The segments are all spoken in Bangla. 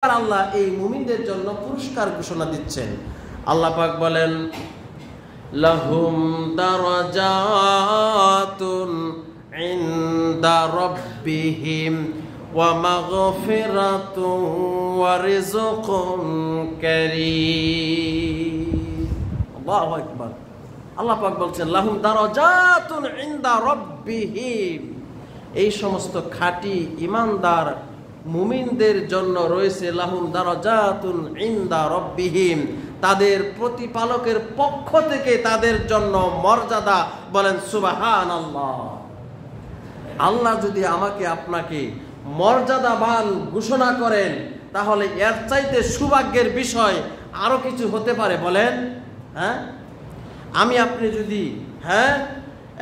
আল্লাহ এই মুমিনদের জন্য পুরস্কার ঘোষণা দিচ্ছেন। আল্লাহ পাক বলেন, লাহুম দারাজাতুন ইনদা রাব্বিহিম ওয়া মাগফিরাতুন ওয়া রিজকুন কারীম। আল্লাহু আকবার। আল্লাহ পাক বলছেন, লাহুম দারাজাতুন ইনদা রাব্বিহিম, এই সমস্ত খাঁটি ঈমানদার মুমিনদের জন্য রয়েছে লাহুম দারাজাতুন ইনদা রাব্বিহিম, তাদের প্রতিপালকের পক্ষ থেকে তাদের জন্য মর্যাদা। বলেন সুবহানাল্লাহ। আল্লাহ যদি আমাকে আপনাকে মর্যাদাবান ঘোষণা করেন, তাহলে এর চাইতে সৌভাগ্যের বিষয় আরো কিছু হতে পারে? বলেন। হ্যাঁ, আমি আপনি যদি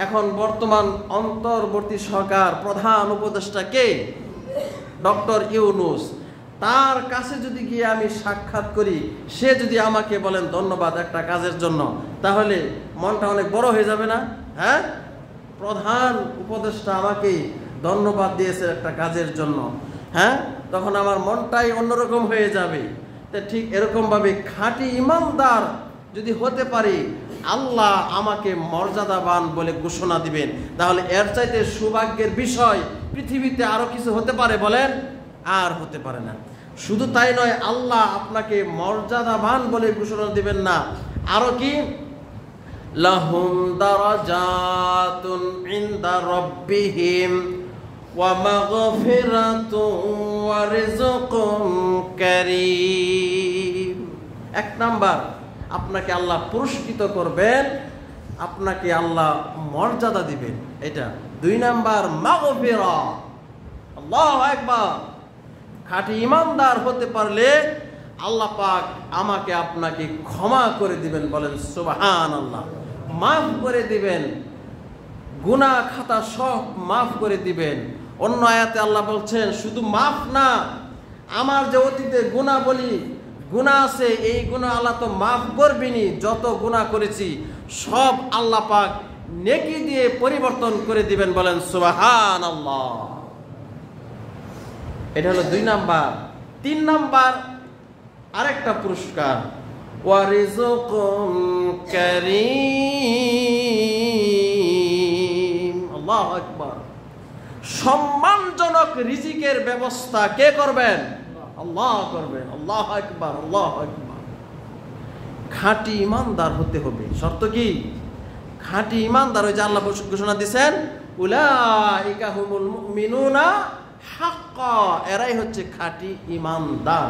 এখন বর্তমান অন্তর্বর্তী সরকার প্রধান উপদেষ্টা কে? ডক্টর ইউনূস, তার কাছে যদি গিয়ে আমি সাক্ষাৎ করি, সে যদি আমাকে বলেন ধন্যবাদ একটা কাজের জন্য, তাহলে মনটা অনেক বড় হয়ে যাবে না? হ্যাঁ, প্রধান উপদেষ্টা আমাকে ধন্যবাদ দিয়েছে একটা কাজের জন্য, তখন আমার মনটাই অন্যরকম হয়ে যাবে। তো ঠিক এরকম ভাবে খাঁটি ঈমানদার যদি হতে পারি, আল্লাহ আমাকে মর্যাদাবান বলে ঘোষণা দিবেন। তাহলে এর চাইতে সৌভাগ্যের বিষয় পৃথিবীতে আরো কিছু হতে পারে? বলেন। আর হতে পারে না। শুধু তাই নয়, আল্লাহ আপনাকে মর্যাদাবান বলে ঘোষণা দিবেন না, আরো কি? লাহুম দারাজাতুন ইনদা রাব্বিহিম ওয়া মাগফিরাতুন ওয়া রিজকুন কারীম। এক নাম্বার, আপনাকে আল্লাহ পুরস্কৃত করবেন, আপনাকে আল্লাহ মর্যাদা দিবেন, এটা। দুই নাম্বার, মাগফিরা। আল্লাহু আকবার। খাঁটি ঈমানদার হতে পারলে আল্লাহ পাক আমাকে আপনাকে ক্ষমা করে দিবেন। বলেন সুবহানাল্লাহ। মাফ করে দিবেন, গুনাহ খাতা সব মাফ করে দিবেন। অন্য আয়াতে আল্লাহ বলছেন, শুধু মাফ না, আমার যে অতীতে গুনাহ বলি গুনাহ আছে, এই গুনাহ আল্লাহ তো মাফ করবেনি, যত গুনাহ করেছি সব আল্লাহ পাক নেকি দিয়ে পরিবর্তন করে দিবেন। বলেন সুবহানাল্লাহ। এটা হলো দুই নাম্বার। তিন নাম্বার আরেকটা পুরস্কার, ওয়া রিজকুন কারীম। আল্লাহু আকবার। সম্মানজনক রিজিকের ব্যবস্থা কে করবেন? আল্লাহ করবেন। আল্লাহু আকবার, আল্লাহু আকবার। খাঁটি ঈমানদার হতে হবে। শর্ত কি? খাঁটি ঈমানদার। ওই যে আল্লাহ ঘোষণা দিয়েছেন, উলাইকা হুমুল মুমিনুনা হাক্কা, এরাই হচ্ছে খাঁটি ঈমানদার।